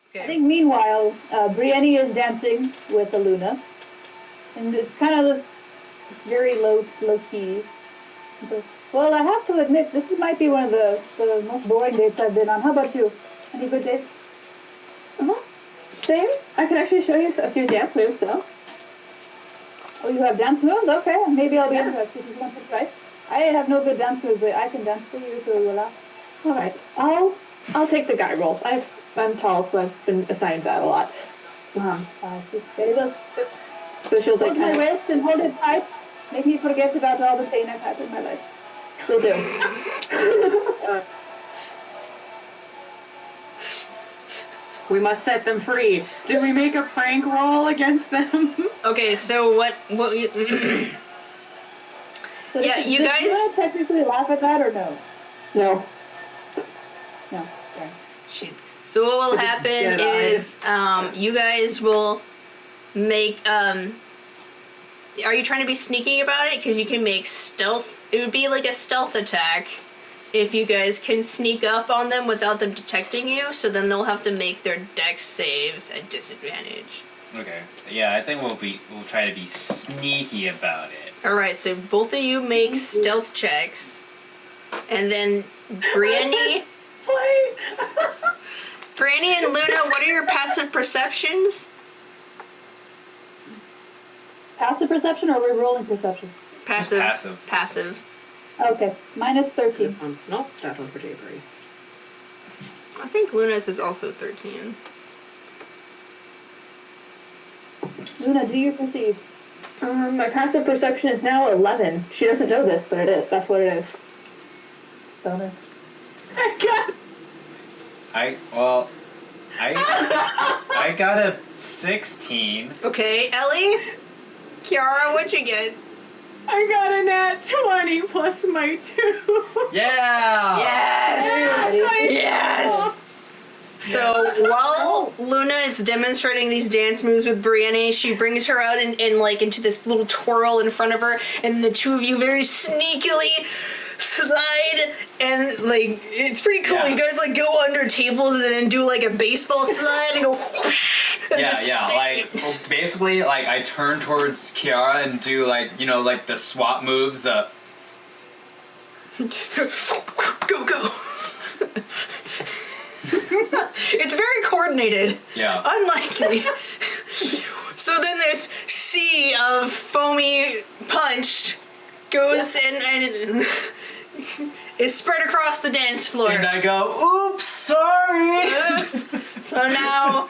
Okay. I think meanwhile, Brienne is dancing with Luna. And it's kind of very low key. Well, I have to admit, this might be one of the most boring dates I've been on. How about you? Any good dates? Same. I can actually show you a few dance moves, though. Oh, you have dance moves? Okay, maybe I'll be interested if you want to try. I have no good dance moves, but I can dance for you, so you'll laugh. All right. I'll take the guy role. I'm tall, so I've been assigned that a lot. There you go. So she'll Hold like my wrist and hold it tight. Make me forget about all the pain I've had in my life. Will do. We must set them free. Did we make a prank roll against them? Okay, so what you... So Yeah, you guys- Do you technically laugh at that or no? No. No. Okay. So what will happen is you guys will make... Are you trying to be sneaky about it? Because you can make stealth... It would be like a stealth attack if you guys can sneak up on them without them detecting you, so then they'll have to make their dex saves at disadvantage. Okay. Yeah, I think we'll try to be sneaky about it. Alright, so both of you make stealth checks. And then Brienne... Brienne and Luna, what are your passive perceptions? Passive perception or are we rolling perception? Passive. Passive. Passive. Okay, minus 13. Nope, that one's pretty agree. I think Luna's is also 13. Luna, do you perceive? My passive perception is now 11. She doesn't know this, but it is. That's what it is. Bonus. I got a 16. Okay, Ellie? Kiara, what'd you get? I got a nat 20 plus my 2. Yeah! Yes! Yes! So while Luna is demonstrating these dance moves with Brienne, she brings her out and like into this little twirl in front of her, and the two of you very sneakily slide, and like it's pretty cool. Yeah. You guys like go under tables and then do like a baseball slide and go whoosh, and just Yeah, stay. like basically like I turn towards Ciara and do like, you know, like the swap moves, the go. It's very coordinated. Yeah. Unlikely. So then this sea of foamy punch goes and is spread across the dance floor. and I go, oops, sorry. Oops. So now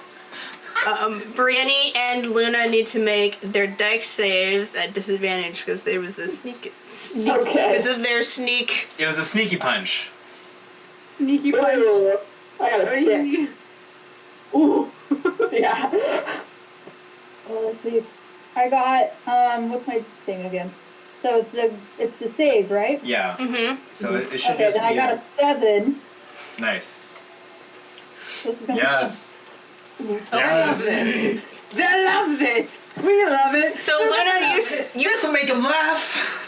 Brienne and Luna need to make their dex saves at disadvantage because there was a sneak Okay. because of their sneak. It was a sneaky punch. Sneaky punch. Ooh, I got a 6. Ooh. Yeah. Well, let's see. I got, what's my thing again? So it's the save, right? Yeah. Mm-hmm. So it should Okay, just then I be got a 7. nice. This is gonna Yes. Oh, Yes. They love this. We love it. So Luna, you This will make him laugh.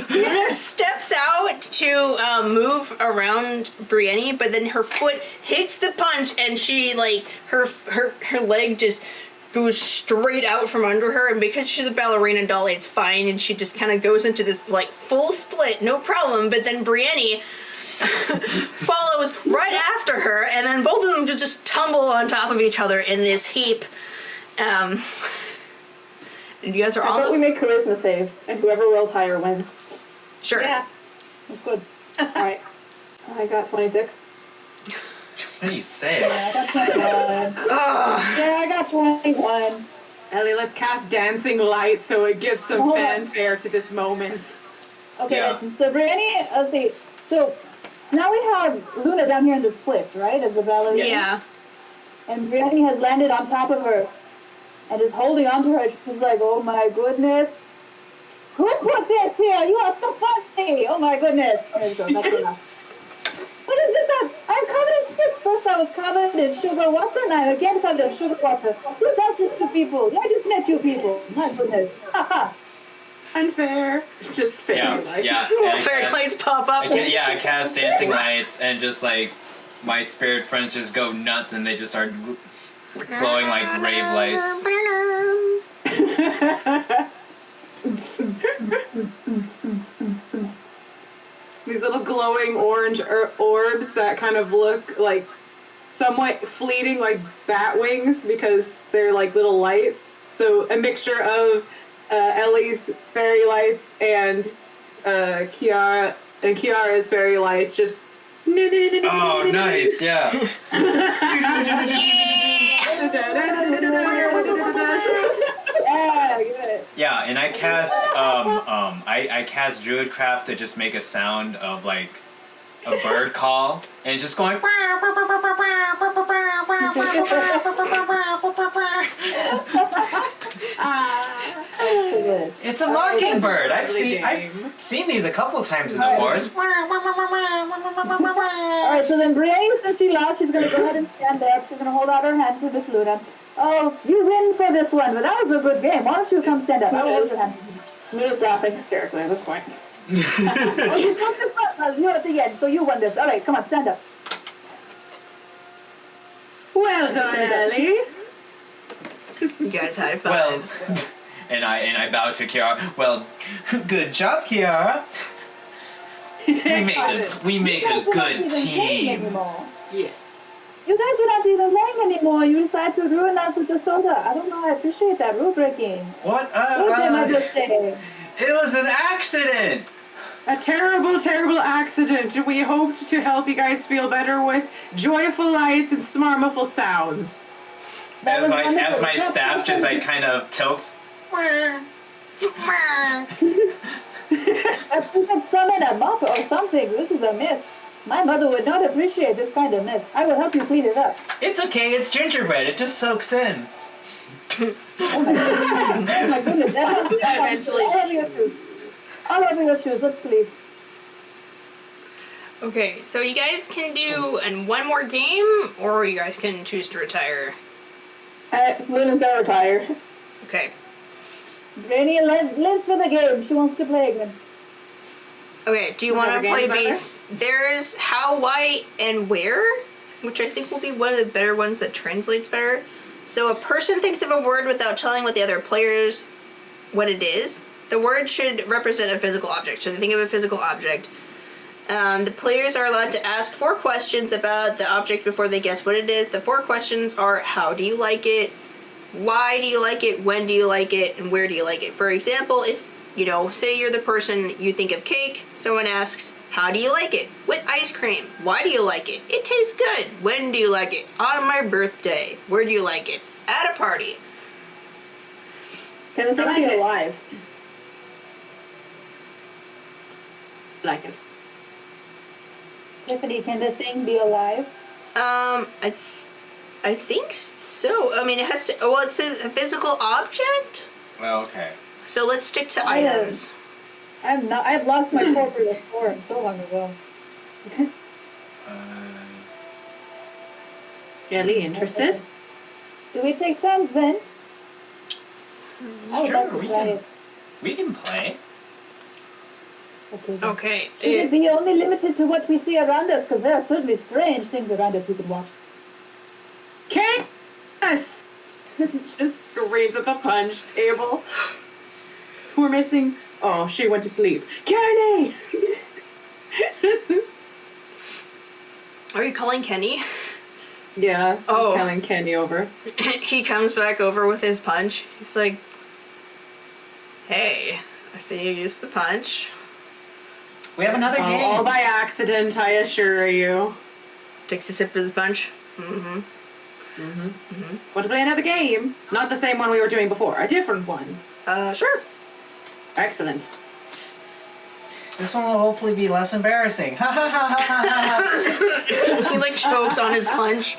Luna steps out to move around Brienne, but then her foot hits the punch, and she like her leg just goes straight out from under her. And because she's a ballerina dolly, it's fine, and she just kind of goes into this like full split, no problem. But then Brienne follows right after her, and then both of them just tumble on top of each other in this heap. And you guys are I all thought we make charisma saves, and whoever rolls higher wins. sure. Yeah. That's good. Alright. I got 26. 26. Yeah, I got 21. Ugh. Yeah, I got 21. Ellie, let's cast dancing light so it gives some Hold on. fanfare to this moment. Okay, Yeah. so Brienne, let's see. So now we have Luna down here in the split, right, as the ballerina? Yeah. And Brienne has landed on top of her and is holding onto her. She's like, oh my goodness. Who put this here? You are so funny. Oh my goodness. There you go. That's enough. What is this? I'm covered in spit. First I was covered in sugar water, and I again covered in sugar water. Who does this to people? I just met you people. My goodness. Ha Unfair. Just fair. Yeah, Like. yeah. Little and I fairy cast- lights pop up. I cast dancing lights, and just like my spirit friends just go nuts, and they just start glowing like rave lights. These little glowing orange orbs that kind of look like somewhat fleeting, like bat wings, because they're like little lights. So a mixture of Ellie's fairy lights and Kiara's fairy lights. Just Oh, nice, yeah. Yeah, good. Yeah, and I cast I cast Druidcraft to just make a sound of like a bird call and just going. Good. It's a mockingbird. I've seen these a couple times in the forest. Alright, so then Brienne, since she lost, she's going to go ahead and stand up. She's going to hold out her hand to Miss Luna. Oh, you win for this one, but that was a good game. Why don't you come stand up? I'll hold your hand. Luna's laughing hysterically at this point. Oh, you come to front. Well, you're at the end, so you won this. Alright, come on, stand up. well done, Ellie. You guys high five. Well, and I bow to Kiara. Well, good job, Kiara. We make a You guys are not good even playing team. anymore. Yes. You guys are not even playing anymore. You decided to ruin us with the soda. I don't know. I appreciate that rule breaking. What? What am I just saying? It was an accident. A terrible, terrible accident. We hoped to help you guys feel better with joyful lights and smarmiful sounds. That was As wonderful. my staff just like kind of tilts. If we could summon a mop or something, this is a miss. My mother would not appreciate this kind of mess. I will help you clean it up. It's okay. It's gingerbread. It just soaks in. Oh my goodness. Eventually. I'll have your shoes. I'll have your shoes. Let's leave. Okay, so you guys can do one more game, or you guys can choose to retire. Luna's gonna retire. Okay. Granny lives for the game. She wants to play again. Okay, do you What want other to play games are base? There's how, why, and where, which I think will be one of the better ones that translates better. So a person thinks of a word without telling what the other players what it is. The word should represent a physical object. So they think of a physical object. The players are allowed to ask 4 questions about the object before they guess what it is. The 4 questions are: how do you like it? Why do you like it? When do you like it? And where do you like it? For example, if say you're the person, you think of cake, someone asks, how do you like it? With ice cream. Why do you like it? It tastes good. When do you like it? On my birthday. Where do you like it? At a party. Can the thing be alive? Like it. Tiffany, can the thing be alive? I think so. I mean, it has to. Well, it says a physical object. Well, okay. So let's stick to I, items. I've lost my corporate form so long ago. Ellie, interested? Do we take turns then? I would like Sure, to try it. we can play. Okay. then. Okay. Should it be only limited to what we see around us? Because there are certainly strange things around us we can watch. Kate! Yes! Just screams at the punch table. We're missing. Oh, she went to sleep. Kearney! Are you calling Kenny? Yeah. Oh. I'm telling Kenny over. He comes back over with his punch. He's like, hey, I see you used the punch. We have another game. All by accident, I assure you. Takes a sip of his punch. Want to play another game? Not the same one we were doing before. A different one. Sure. Excellent. This one will hopefully be less embarrassing. Ha ha ha ha ha ha. He like chokes on his punch.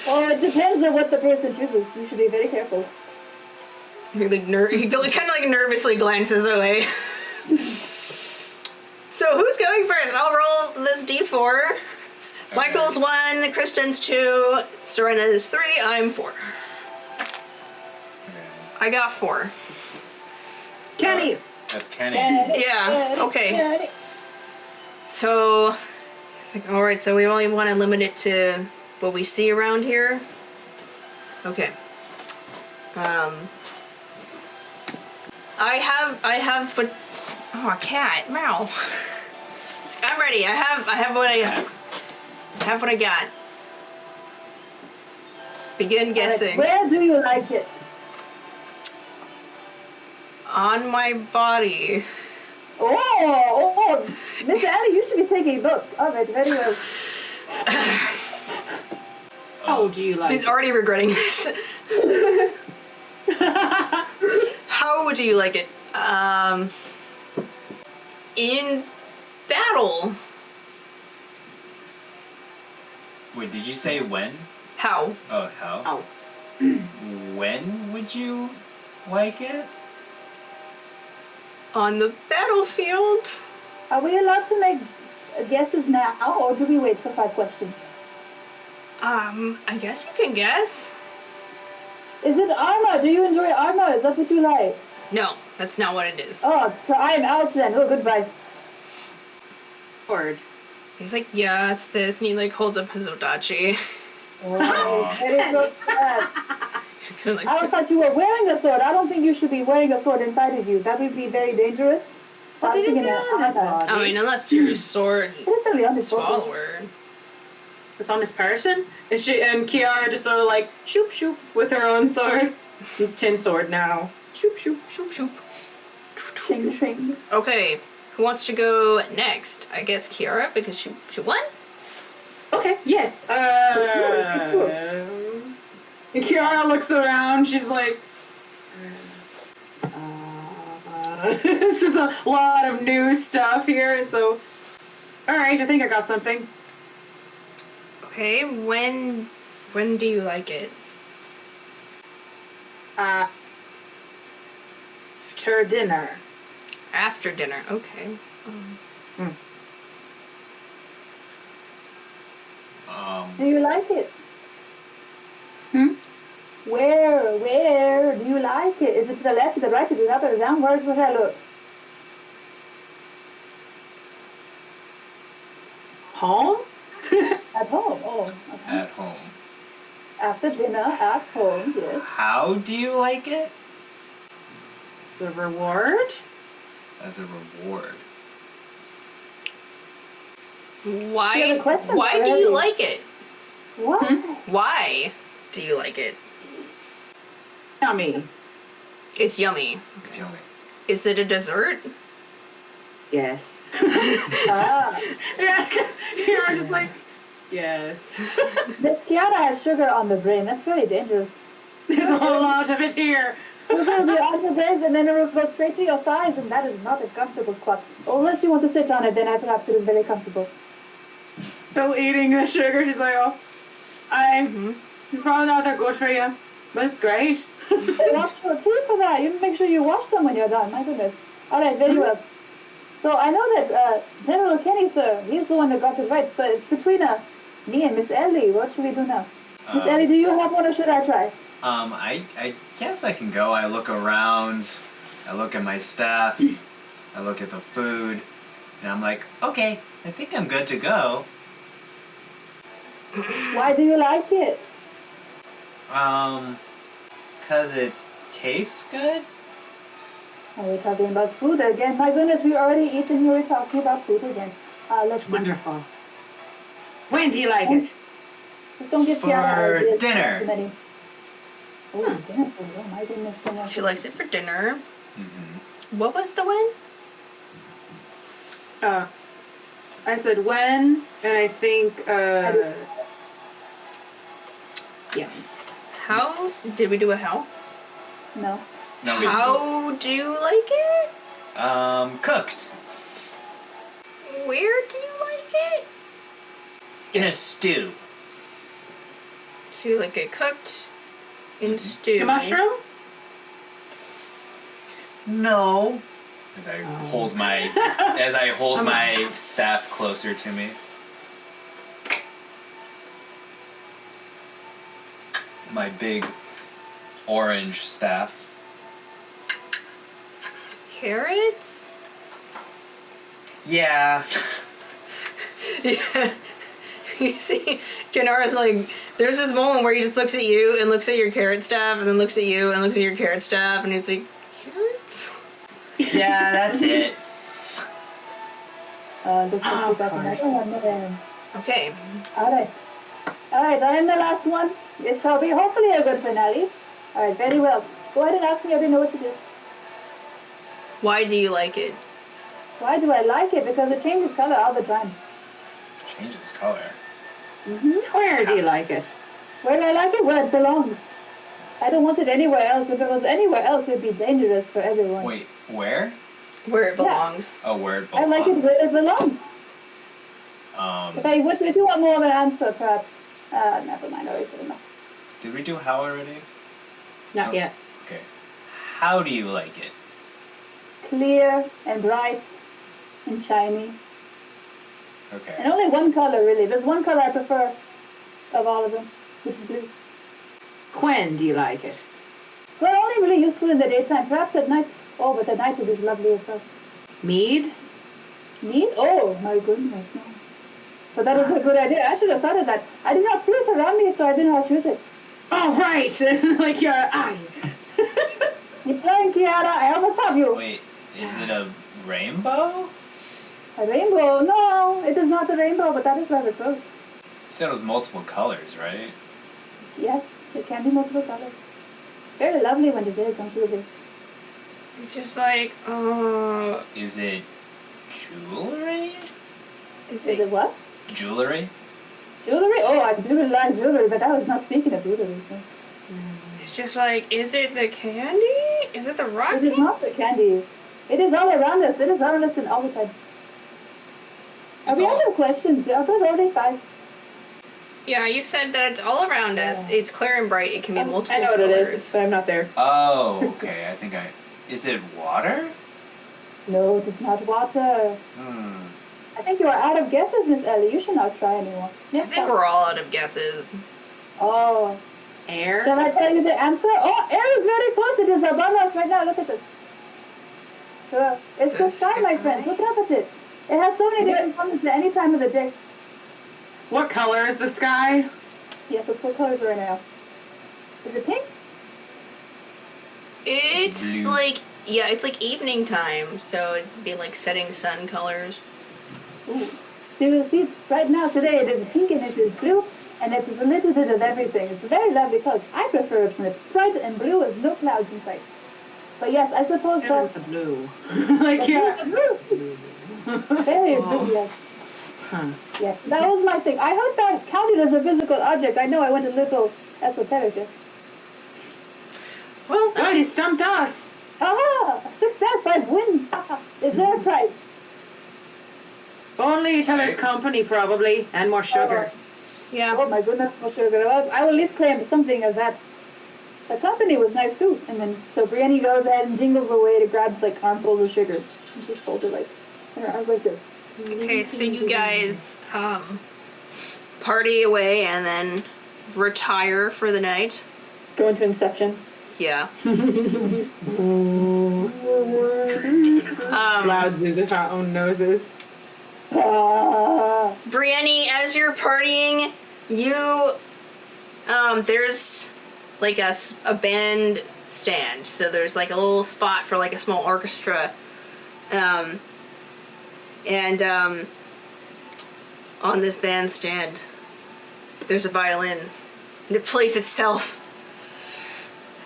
Or it depends on what the person chooses. You should be very careful. He like kind of like nervously glances away. So who's going first? I'll roll this d4. Okay. Michael's 1, Kristen's 2, Serena's 3, I'm 4. I got 4. Kenny! That's Kenny. Yeah, okay. So, it's like, alright, so we only want to limit it to what we see around here. Okay. I have what? Oh, a cat. Meow. I'm ready. I have what I got. Begin guessing. Where do you like it? On my body. Oh, Miss Ellie, you should be taking notes. All right, very well. How do you like He's it? already regretting this. How would you like it? In battle. Wait, did you say when? How? Oh, how? Oh. When would you like it? On the battlefield. Are we allowed to make guesses now, or do we wait for 5 questions? I guess you can guess. Is it armor? Do you enjoy armor? Is that what you like? No, that's not what it is. Oh, so I am out then. Oh, goodbye. Word. He's like, yeah, it's this, and he like holds up his odachi. Wow, that is so sad. Kinda like, I thought you were wearing a sword. I don't think you should be wearing a sword inside of you. That would be very dangerous. But it is Passing in not an on his armor. body. I mean, unless you're a sword It is really on the sword. swallower. It's on this person, and Kiara just sort of like shoop shoop with her own sword, tin sword now. Shoop shoop. Shoop, shoop. Shing, shing. Okay, who wants to go next? I guess Kiara, because she won? Okay. Yes. And Kiara looks around. She's like, this is a lot of new stuff here, and so. All right, I think I got something. Okay, when do you like it? After dinner. After dinner, okay. Do you like it? Hmm? Where do you like it? Is it to the left, to the right, to the up, or down? Where should I look? Home? At home. Oh, okay. At home. After dinner, at home, yes. How do you like it? The reward? As a reward. Why? You have a question Why do already. you like it? What? Why do you like it? Yummy. It's yummy. It's yummy. Is it a dessert? Yes. Ah. Yeah, you're just like, yes. Miss Ciara has sugar on the brain. That's very dangerous. There's a whole lot of it here. Sugar will be on the brain and then it will go straight to your thighs, and that is not a comfortable spot. Unless you want to sit on it, then perhaps it is very comfortable. Still eating the sugar. She's like, oh, it's probably not that good for you, but it's great. Wash your teeth for that. You make sure you wash them when you're done. My goodness. All right, very well. So I know that General Kenny, sir, he's the one that got it right. But it's between me and Miss Ellie. What should we do now? Miss Ellie, do you have one or should I try? I guess I can go. I look around. I look at my staff. I look at the food. And I'm like, okay, I think I'm good to go. Why do you like it? 'Cause it tastes good? Are we talking about food again? My goodness, we already eaten here. We're talking about food again. Let's Wonderful. When do you like it? Just don't give Ciara For ideas. dinner. Too many. Oh, dinner food. Oh my goodness. So much. She likes it for dinner. Mm-hmm. What was the win? I said when, and I think, yeah. How? Did we do a how? No. No, we How do you like it? cooked. Where do you like it? In a stew. So you like it cooked in stew. The mushroom? No. As I hold my my staff closer to me. My big orange staff. Carrots? Yeah. Yeah. You see, Kianara's like, there's this moment where he just looks at you and looks at your carrot staff and then looks at you and looks at your carrot staff and he's like, carrots? Yeah, that's it. Looks like we got another one then. Okay. Alright. Alright, I am the last one. It shall be hopefully a good finale. Alright, very well. Go ahead and ask me, I didn't know what to do. Why do you like it? Why do I like it? Because it changes color all the time. Changes color. Where do you like it? Where do I like it? Where it belongs. I don't want it anywhere else. If it was anywhere else, it would be dangerous for everyone. Wait, where? Where it belongs. Oh, where it I belongs. like it where it belongs. If you want more of an answer, perhaps. Never mind, I already said enough. Did we do how already? Not Oh, yet. Okay. How do you like it? Clear and bright and shiny. Okay. And only one color, really. There's one color I prefer of all of them, which is blue. When do you like it? Well, only really useful in the daytime. Perhaps at night. Oh, but at night it is lovely as well. Mead? Mead? Oh, my goodness, no. But that is a good idea. I should have thought of that. I did not see it around me, so I didn't know how to use it. Oh, right. Like your eye. You're playing, Ciara. I almost have you. Wait, is it a rainbow? A rainbow? No, it is not a rainbow, but that is rather close. You said it was multiple colors, right? Yes, it can be multiple colors. Very lovely when it is, don't you agree? It's just like, Is it jewelry? Is it what? Jewelry? Jewelry? Oh, I do like jewelry, but I was not speaking of jewelry. So. it's just like, is it the candy? Is it the rock It is candy? not the candy. It is all around us. It is around us all the time. Are It's we all- out of questions? Are those already 5? Yeah, you said that it's all around us. It's clear and bright. It can be multiple I know what colors. it is, but I'm not there. Oh, okay. I think I. Is it water? No, it is not water. I think you are out of guesses, Miss Ellie. You should not try anymore. I think we're all out of guesses. Oh. Air? Shall I tell you the answer? Oh, air is very close. It is above us right now. Look at this. It's the The sky, my sky? friend. Look up at it. It has so many different colors at any time of the day. What color is the sky? Yes, it's what colors right now. Is it pink? It's blue. like, yeah, it's like evening time, so it'd be like setting sun colors. Ooh. So you see, right now today it is pink and it is blue, and it is a little bit of everything. It's a very lovely color. I prefer it when it's bright and blue with no clouds in sight. But yes, I suppose It that was the blue. Like, yeah. blue. Very blue, yes. Huh. Yes, that was my thing. I heard that counted as a physical object. I know I went a little esoteric there. Well, Oh, you stumped us. Aha! Success! I've win! Is there a prize? Only each other's company, probably, and more sugar. yeah. Oh my goodness, for sure. Well, I will at least claim something of that. The company was nice too. And then, so Brienne goes ahead and jingles away to grab like armfuls of sugar. And just holds it like, I was like this. Okay, so you guys party away and then retire for the night. Go into Inception. Yeah. Loud zoos of our own noses. Ah, Brienne, as you're partying, you there's like a band stand, so there's like a little spot for like a small orchestra, and on this bandstand there's a violin and it plays itself,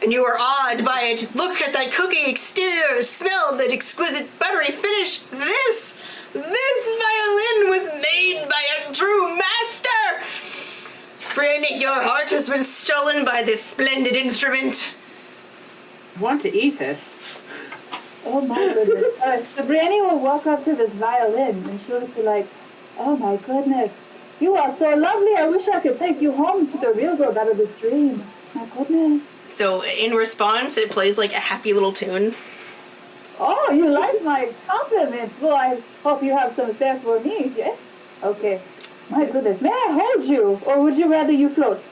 and you are awed by it. Look at that cookie exterior, smell that exquisite buttery finish. This violin was made by a true master. Brienne, your heart has been stolen by this splendid instrument. Want to eat it? oh my goodness. So Brienne will walk up to this violin and she'll be like, oh my goodness, you are so lovely. I wish I could take you home to the real world out of this dream. My goodness. So in response, it plays like a happy little tune. Oh, you like my compliments. Well, I hope you have some spare for me, yes? Okay. My goodness. May I hold you? Or would you rather you float?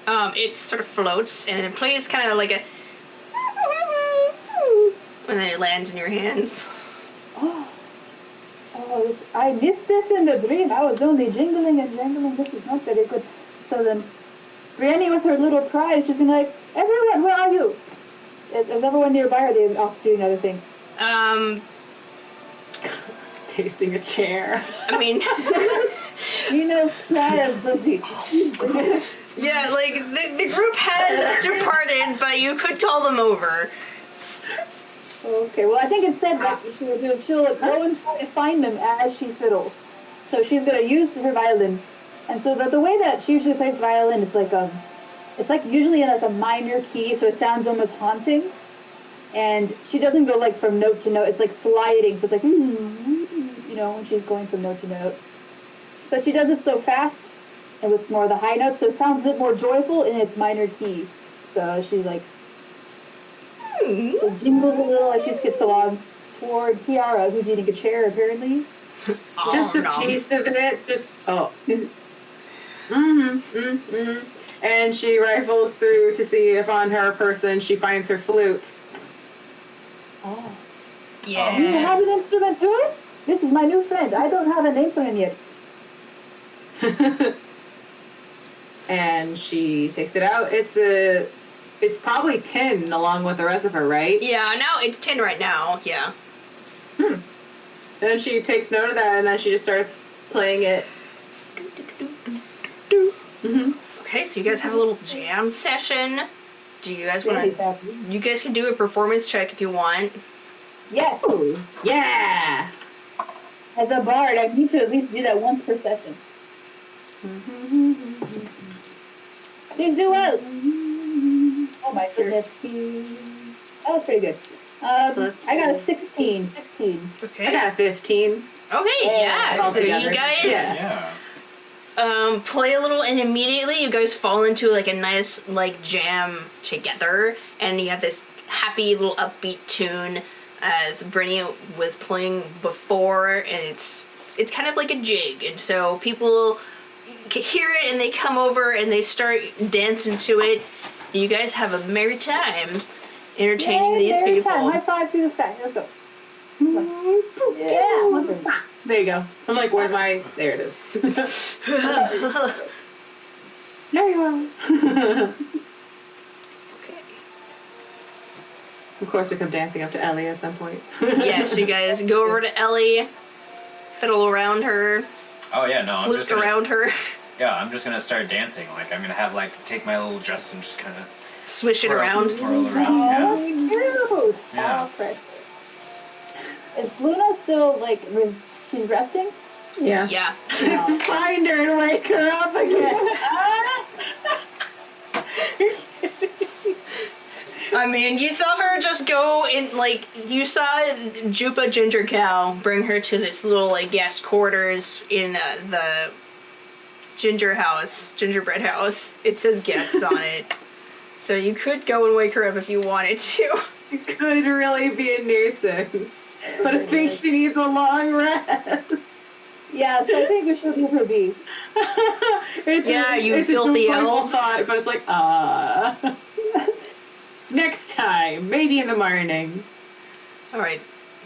It sort of floats and it plays kind of like a, and then it lands in your hands. Oh, oh, I missed this in the dream. I was only jingling and jangling. This is not very good. So then, Brienne with her little cry is just gonna like, everyone, where are you? Is everyone nearby, or are they off doing other things? Tasting a chair. I mean, Ciara is busy. yeah, like the group has departed, but you could call them over. Okay, well, I think instead what she'll do is she'll go and try to find them as she fiddles. So she's gonna use her violin, and so the way that she usually plays violin, it's like usually in like a minor key, so it sounds almost haunting. And she doesn't go like from note to note; it's like sliding. So it's like when she's going from note to note. But she does it so fast and with more of the high notes, so it sounds a bit more joyful in its minor key. So she's like. So jingles a little as she skips along toward Ciara, who's eating a chair apparently. Just a piece of it. Just And she rifles through to see if on her person she finds her flute. Oh. Yeah. You have an instrument too? This is my new friend. I don't have a name for him yet. And she takes it out. It's probably tin along with the rest of her, right? Yeah, now it's 10 right now, yeah. And then she takes note of that, and then she just starts playing it. Okay, so you guys have a little jam session. Do you guys want to... You guys can do a performance check if you want. Yes. Ooh, yeah! As a bard, I need to at least do that once per session. Please do well. Oh my goodness. That was pretty good. I got a 16. Okay. I got a 15. Okay, yeah. So you guys Yeah. play a little, and immediately you guys fall into like a nice like jam together, and you have this happy little upbeat tune as Brittany was playing before, and it's kind of like a jig, and so people can hear it and they come over and they start dancing to it. You guys have a merry time entertaining Yay, these merry people. time. High five to the sky. Let's go. Yeah. There you go. I'm like, where's my... There it is. There you are. Okay. Of course, we come dancing up to Ellie at some point. Yeah, so you guys go over to Ellie, fiddle around her, Oh yeah, no. I'm flute just gonna, around her, Yeah, I'm just gonna start dancing. Like I'm gonna have take my little dress and just kind of swish it around. twirl around. Oh, cute. Yeah. Oh, Chris. Is Luna still, like, she's resting? Yeah. Yeah. Just find her and wake her up again. I mean, you saw her just go in, like, you saw Jupa Ginger Cow bring her to this little, like, guest quarters in the gingerbread house. It says guests on it. So you could go and wake her up if you wanted to. It could really be a nuisance. But I think she needs a long rest. Yeah, so I think we should leave her be. You filthy elves. Thought, but it's like, next time, maybe in the morning. Alright.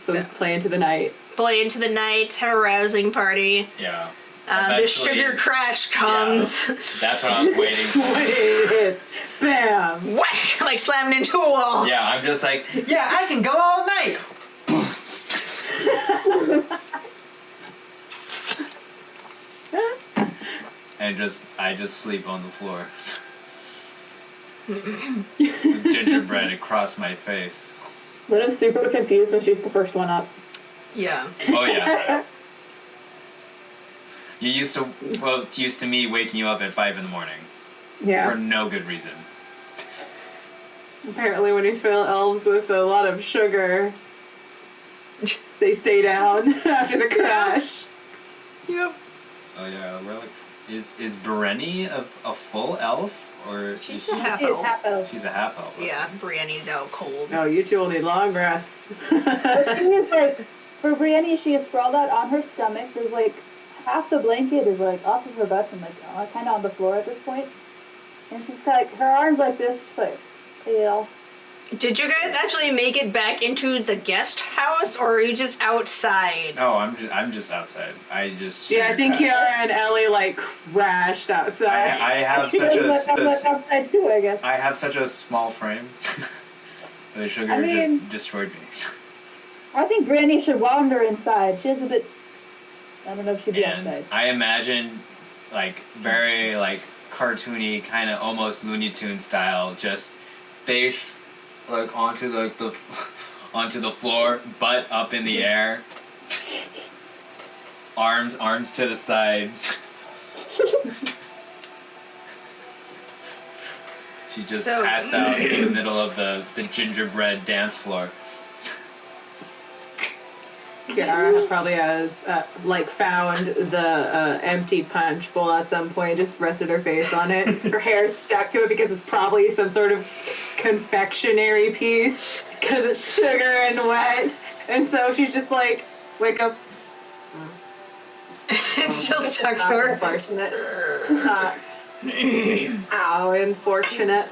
So we play into the night. Play into the night, have a rousing party. Yeah. The Eventually- sugar crash comes. Yeah, that's what I was waiting for. What is it? Bam! Whack! Like slamming into a wall. Yeah, I'm just like, yeah, I can go all night. I just sleep on the floor. With gingerbread across my face. Luna's super confused when she's the first one up. Yeah. Oh yeah. It's used to me waking you up at 5 a.m. for Yeah. no good reason. Apparently when you fill elves with a lot of sugar, they stay down after the crash. Yep. Oh yeah, we're like, is Bereni a full elf or She's is a she, half She's elf. half elf. she's a half elf? Yeah, Brienne's out cold. No, you two will need long rests. But she is, like, for Brienne, she is sprawled out on her stomach. There's, like, half the blanket is, like, off of her butt and, like, kind of on the floor at this point. And she's got, like, her arms like this, just like, you know. Did you guys actually make it back into the guest house, or are you just outside? Oh, I'm just outside. I just. Yeah, I think crashed. Ciara and Ellie like crashed outside. I have You such guys left a outside too, I guess. I have such a small frame. The sugar I mean- just destroyed me. I think Granny should wander inside. She has a bit. I don't know if she'd be And outside. I imagine, like, very, like, cartoony, kind of almost Looney Tunes style, just face, like, onto the onto the floor, butt up in the air, arms to the side. She just So- passed out in the middle of the gingerbread dance floor. Ciara probably has like found the empty punch bowl at some point, just rested her face on it. Her hair's stuck to it because it's probably some sort of confectionery piece because it's sugar and wet. And so she's just like, wake up. It's still stuck to Not her. unfortunate. Ow, unfortunate.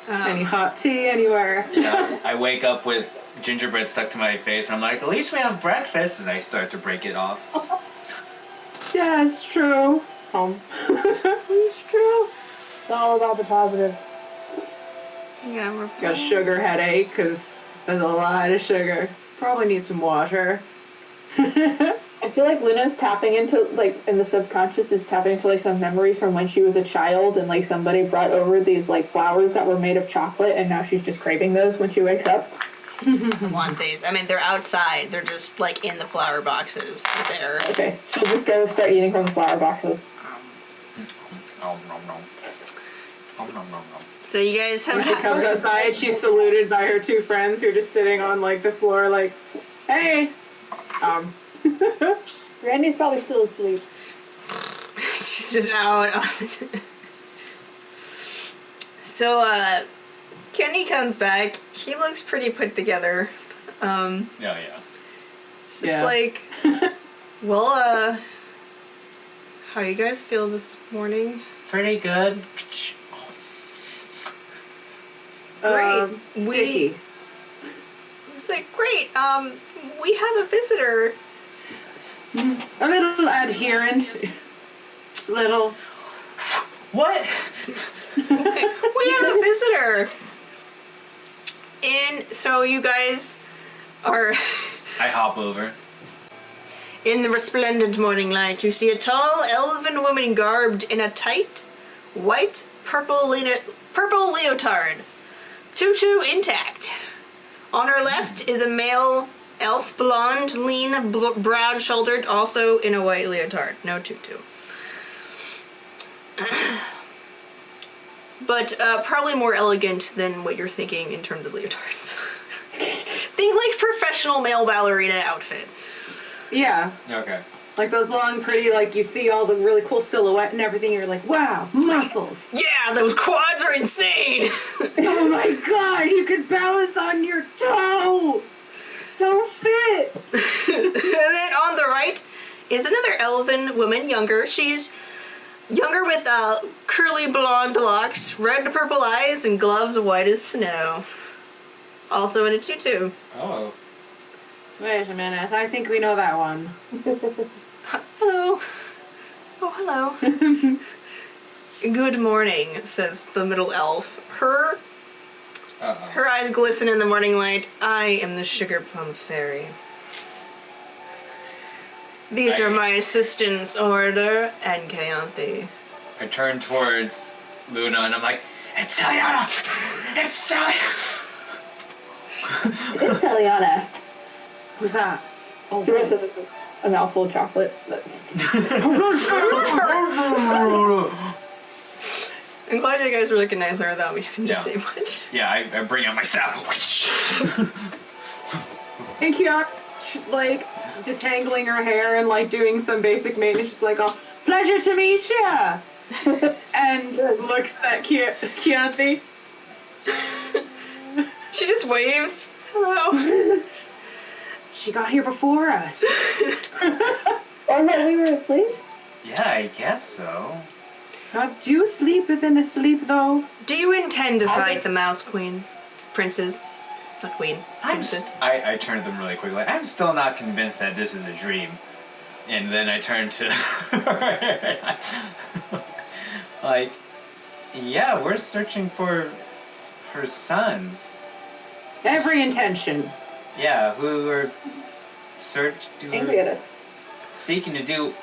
Any hot tea anywhere? Yeah, I wake up with gingerbread stuck to my face, and I'm like, at least we have breakfast, and I start to break it off. Yeah, it's true. It's true. It's all about the positive. Yeah, we're Got a sugar headache because there's a lot of sugar. Probably need some water. I feel like Luna's tapping into, like, in the subconscious is tapping into, like, some memories from when she was a child and, like, somebody brought over these, like, flowers that were made of chocolate and now she's just craving those when she wakes up. want these. I mean, they're outside. They're just like in the flower boxes there. Okay, she'll just go start eating from the flower boxes. Nom nom nom. Nom nom nom nom. So you guys have When she comes outside, she's saluted by her two friends who are just sitting on like the floor, like, "Hey." Granny's probably still asleep. She's just out. So, Kenny comes back. He looks pretty put together. Yeah. It's just Yeah. like, well, how you guys feel this morning? Pretty good. Great. Sticky. It's like, great. We have a visitor. A little adherent. Just a little. What? We have a visitor. And so you guys are I hop over. in the resplendent morning light. You see a tall elven woman garbed in a tight, white, purple leotard. Tutu intact. On her left is a male elf, blonde, lean, broad-shouldered, also in a white leotard. No tutu. But probably more elegant than what you're thinking in terms of leotards. Think like professional male ballerina outfit. Yeah. Okay. Like those long, pretty, like you see all the really cool silhouette and everything. You're like, wow, muscles. Yeah, those quads are insane! Oh my god, you can balance on your toe. So fit. And then on the right is another elven woman, younger. She's younger with curly blonde locks, red to purple eyes, and gloves white as snow. Also in a tutu. Oh. Wait a minute, I think we know that one. Hello. Oh, hello. Good morning, says the middle elf. Her eyes glisten in the morning light. I am the Sugar Plum Fairy. These are my assistants, Order and Keyanthi. I turn towards Luna and I'm like, it's Eliana! It's Eliana! It's Eliana. Who's that? Oh, The rest of it is a mouthful of chocolate. But I'm glad you guys recognize her without me having to Yeah. say much. Yeah, I bring out my staff. And Kiara, like, detangling her hair and, like, doing some basic maintenance. She's like, oh, pleasure to meet ya! And looks at Keyanthi. She just waves. Hello. She got here before us. Or what, we were asleep? Yeah, I guess so. Do you sleep within a sleep, though? Do you intend to fight the Mouse Queen? Princes? Not queen. Princess. I turned to them really quickly. I'm still not convinced that this is a dream. And then I turned to like, yeah, we're searching for her sons. Every intention. Yeah, who are Angry at us. seeking to do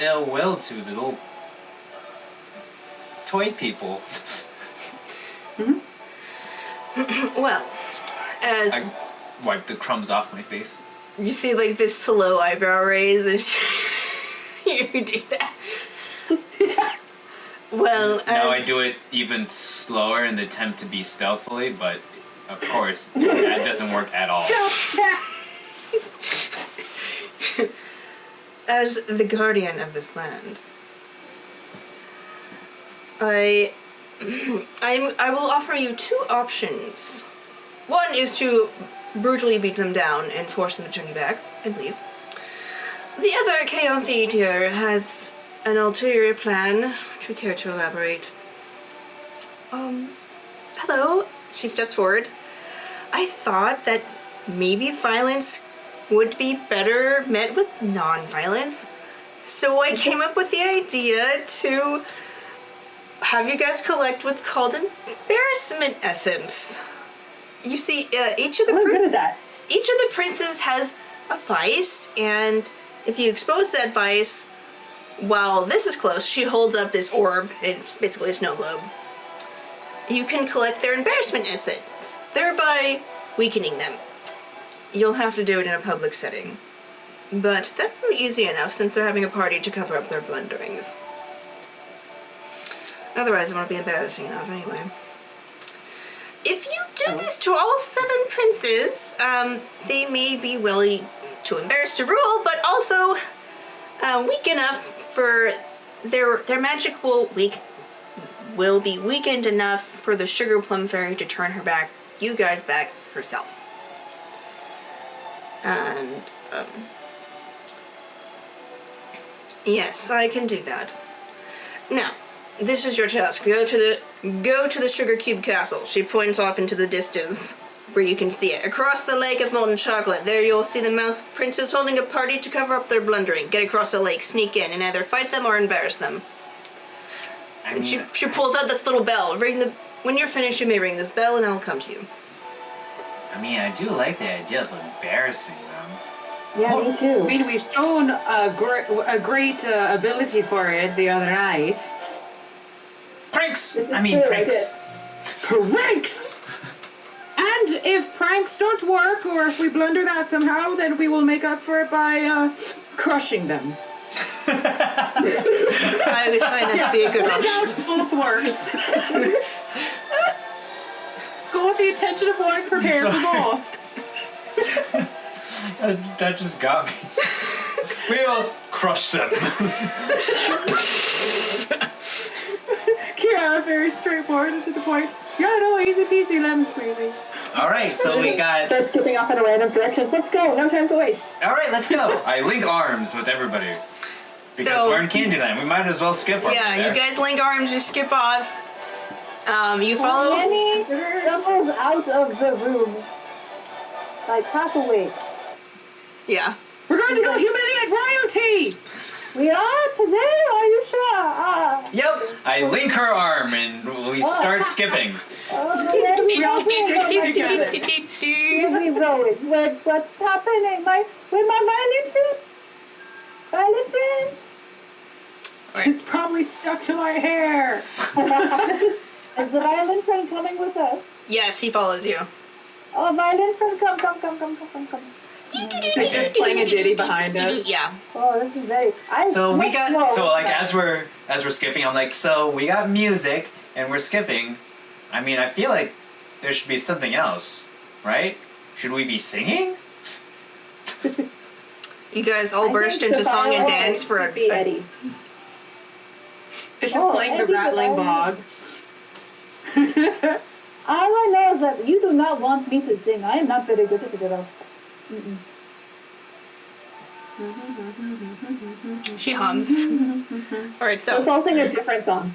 ill will to the little toy people. Well, as I wiped the crumbs off my face. you see, like, this slow eyebrow raise as you do that. Well, Now I as do it even slower in the attempt to be stealthily, but of course that doesn't work at all. as the guardian of this land, I will offer you two options. One is to brutally beat them down and force them to turn you back and leave. The other, Keyanthi here, has an ulterior plan. Would you care to elaborate? Hello. She steps forward. I thought that maybe violence would be better met with non-violence, so I came up with the idea to have you guys collect what's called embarrassment essence. You see, each of the I'm good at that. each of the princes has a vice, and if you expose that vice while this is close, she holds up this orb. It's basically a snow globe. You can collect their embarrassment essence, thereby weakening them. You'll have to do it in a public setting, but that would be easy enough since they're having a party to cover up their blunderings. Otherwise, it won't be embarrassing enough anyway. If you do this to all 7 princes, they may be willing to embarrass to rule, but also weak enough for their magic will be weakened enough for the Sugar Plum Fairy to turn you guys back herself. And yes, I can do that. Now, this is your task. Go to the Sugar Cube Castle. She points off into the distance where you can see it. Across the lake of molten chocolate. There you'll see the mouse princes holding a party to cover up their blundering. Get across the lake, sneak in, and either fight them or embarrass them. I And mean, she pulls out this little bell. When you're finished, you may ring this bell and I'll come to you. I do like the idea of embarrassing them. Yeah, me too. I mean, we've shown a great ability for it the other night. Pranks! This is I mean, true, pranks! Pranks! And if pranks don't work, or if we blunder that somehow, then we will make up for it by crushing them. I always find that to be a good option. Both works. Go with the intention of going prepared for both. That just got me. We will crush them. Ciara, very straightforward and to the point. Yeah, no, easy peasy, lemon squeezy. Alright, so we got... Start skipping off in a random direction. Let's go. No time to waste. Alright, let's go. I link arms with everybody. Because So- we're in Candyland. We might as well skip over Yeah, there. you guys link arms, you skip off. You follow. Annie stumbles out of the room, like half awake. Yeah. We're going to go humiliate royalty! We are today, are you sure? Yep. I link her arm and we start skipping. We all get together. Here we go. What's happening? Where's my violin friend? Violin friend? It's probably stuck to my hair. Is the violin friend coming with us? Yes, he follows you. Oh, violin friend, come. It's just playing a ditty behind us. Yeah. Oh, this is very. So we got as we're skipping, I'm like, so we got music and we're skipping. I mean, I feel like there should be something else, right? Should we be singing? You guys all burst into song and dance for a. Eddie. It's just playing the Eddie, rattling bog. All I know is that you do not want me to sing. I am not very good at it at all. She hums. All right, Let's so all sing a different song.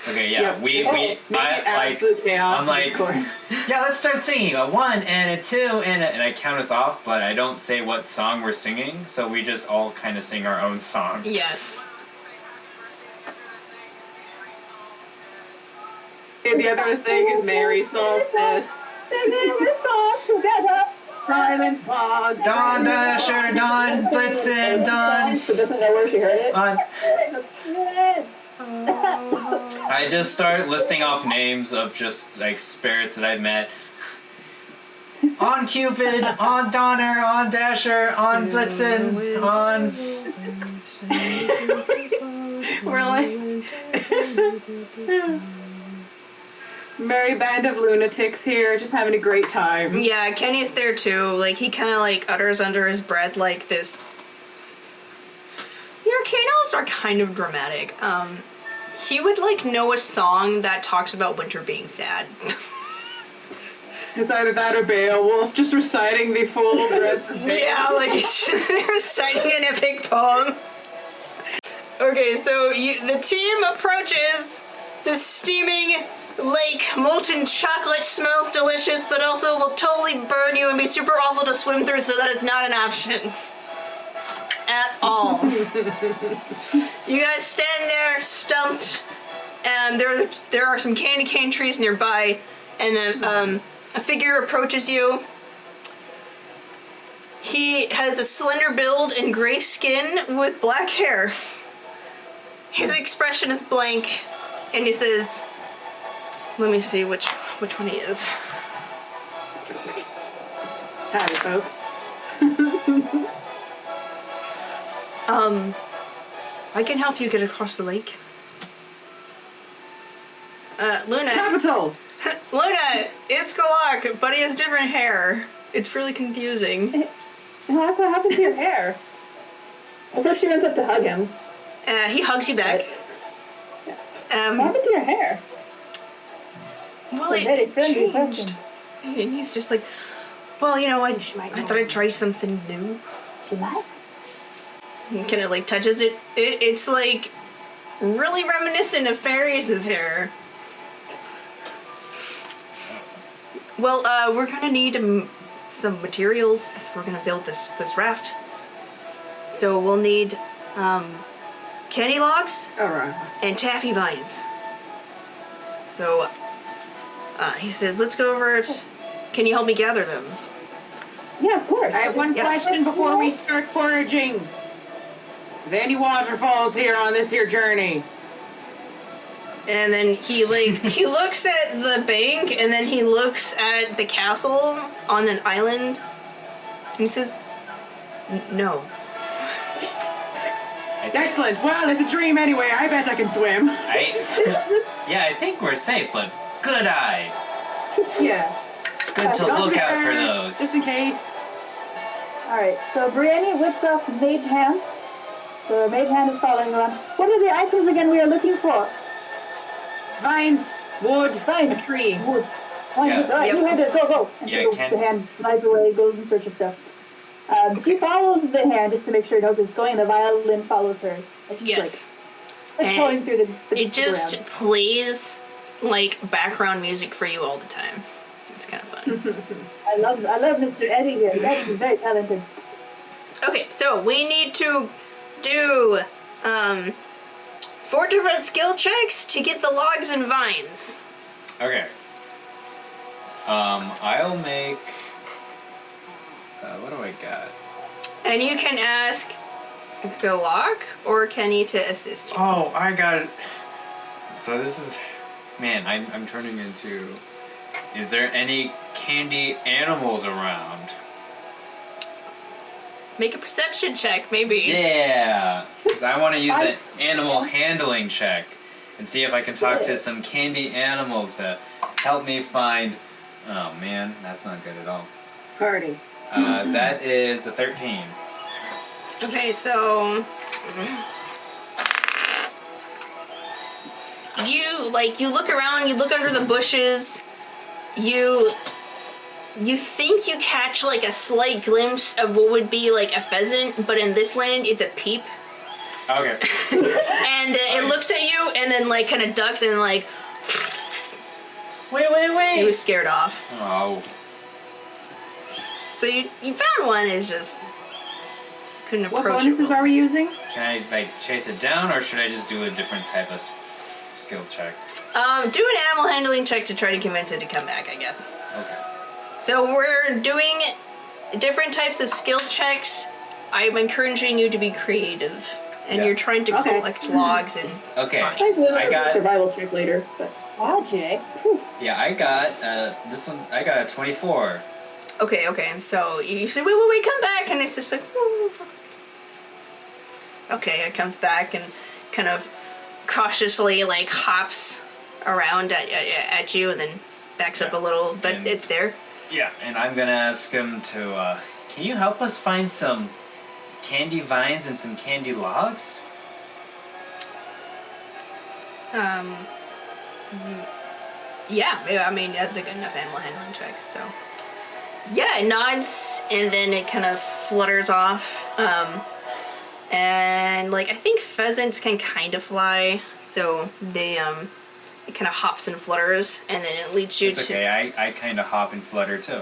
Okay, yeah, Make I absolute chaos. I'm like, yeah, let's start singing a 1 and a 2 and I count us off, but I don't say what song we're singing, so we just all kind of sing our own song. Yes. And the other thing is Mary Solstice. together. Silent fog. Dawn, Dasher, Dawn, Blitzen, Dawn. So doesn't know where she heard it. On. I just start listing off names of just like spirits that I've met. On Cupid, on Donner, on Dasher, on Blitzen, on. We're like merry band of lunatics here, just having a great time. Yeah, Kenny's there too. Like, he kind of like utters under his breath like this. The Arcane Elves are kind of dramatic. He would like know a song that talks about winter being sad. It's either that or Beowulf, just reciting the full breadth of Yeah, like he's just reciting an epic poem. Okay, so the team approaches the steaming lake. Molten chocolate smells delicious, but also will totally burn you and be super awful to swim through, so that is not an option. At all. You guys stand there, stumped, and there are some candy cane trees nearby, and a figure approaches you. He has a slender build and gray skin with black hair. His expression is blank, and he says, let me see which one he is. Howdy, folks. I can help you get across the lake. Luna. Capital! Luna, it's Galak, but he has different hair. It's really confusing. What happened to your hair? I thought she went up to hug him. He hugs you back. What happened to your hair? Well, Very it friendly changed. person. And he's just like, well, you know, I thought I'd try something new. What? And kind of like touches it. It's like really reminiscent of Fairies' hair. Well, we're gonna need some materials if we're gonna build this raft. So we'll need candy logs Alright. and taffy vines. So he says, let's go over it. Can you help me gather them? Yeah, of course. I have one Yeah. question before we start foraging. Are there any waterfalls here on this here journey? And then he looks at the bank, and then he looks at the castle on an island, and he says, no. Excellent. Well, it's a dream anyway. I bet I can swim. Yeah, I think we're safe, but good eye. Yeah. It's good to Don't look be out for there, those. just in case. Alright, so Brienne whips off Mage Hand. So Mage Hand is following around. What are the items again we are looking for? Vines, wood, Vines. a tree. Wood. Fine, Yep. good. Alright, you have it. Go. And Yeah, so Ken. the hand slides away, goes in search of stuff. She follows the hand just to make sure it knows it's going. The violin follows her. And she's Yes. like And going through the It just ground. plays like background music for you all the time. It's kind of fun. I love Mr. Eddie here. Eddie is very talented. Okay, so we need to do 4 different skill checks to get the logs and vines. Okay. I'll make. What do I got? And you can ask Galak or Kenny to assist you. Oh, I got it. So this is, man, I'm turning into. Is there any candy animals around? Make a perception check, maybe. Yeah, because I want to use an animal handling check and see if I can talk to some candy animals to help me find. Oh man, that's not good at all. Party. That is a 13. Okay, so you look around, you look under the bushes, you think you catch like a slight glimpse of what would be like a pheasant, but in this land it's a peep. Okay. And it looks at you and then like kind of ducks and like Wait. he was scared off. Oh. So you found one, is just couldn't What approach it. bonuses are we using? Can I like chase it down, or should I just do a different type of skill check? Do an animal handling check to try to convince it to come back, I guess. Okay. So we're doing different types of skill checks. I'm encouraging you to be creative, and Yeah. you're trying to Okay. collect logs and Okay. vines. I got- survival check later. But Wow, Jay. Yeah, I got this one. I got a 24. Okay. So you say, wait, come back, and it's just like, "Woo." Okay, it comes back and kind of cautiously like hops around at you, and then backs up a little, but And- it's there. Yeah, and I'm gonna ask him to. Can you help us find some candy vines and some candy logs? Yeah, I mean, that's a good enough animal handling check, so. Yeah, it nods, and then it kind of flutters off. And, like, I think pheasants can kind of fly, so they, it kind of hops and flutters, and then it leads you It's to... okay, I kind of hop and flutter too,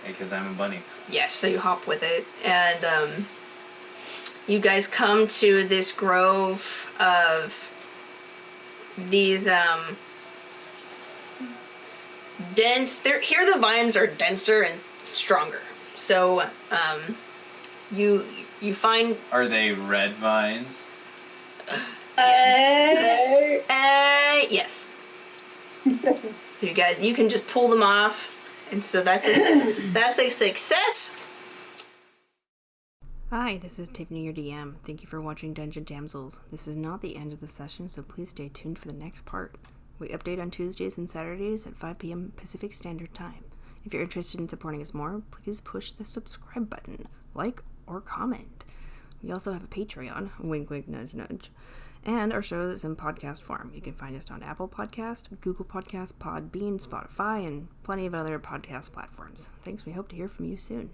because I'm a bunny. Yes, so you hop with it, and, you guys come to this grove of these, dense. Here the vines are denser and stronger. So you find Are they red vines? yes. So you can just pull them off, and so that's a success. Hi, this is Tiffany, your DM. Thank you for watching Dungeon Damsels. This is not the end of the session, so please stay tuned for the next part. We update on Tuesdays and Saturdays at 5 p.m. Pacific Standard Time. If you're interested in supporting us more, please push the subscribe button, like, or comment. We also have a Patreon, wink wink nudge nudge, and our show is in podcast form. You can find us on Apple Podcast, Google Podcast, Podbean, Spotify, and plenty of other podcast platforms. Thanks, we hope to hear from you soon.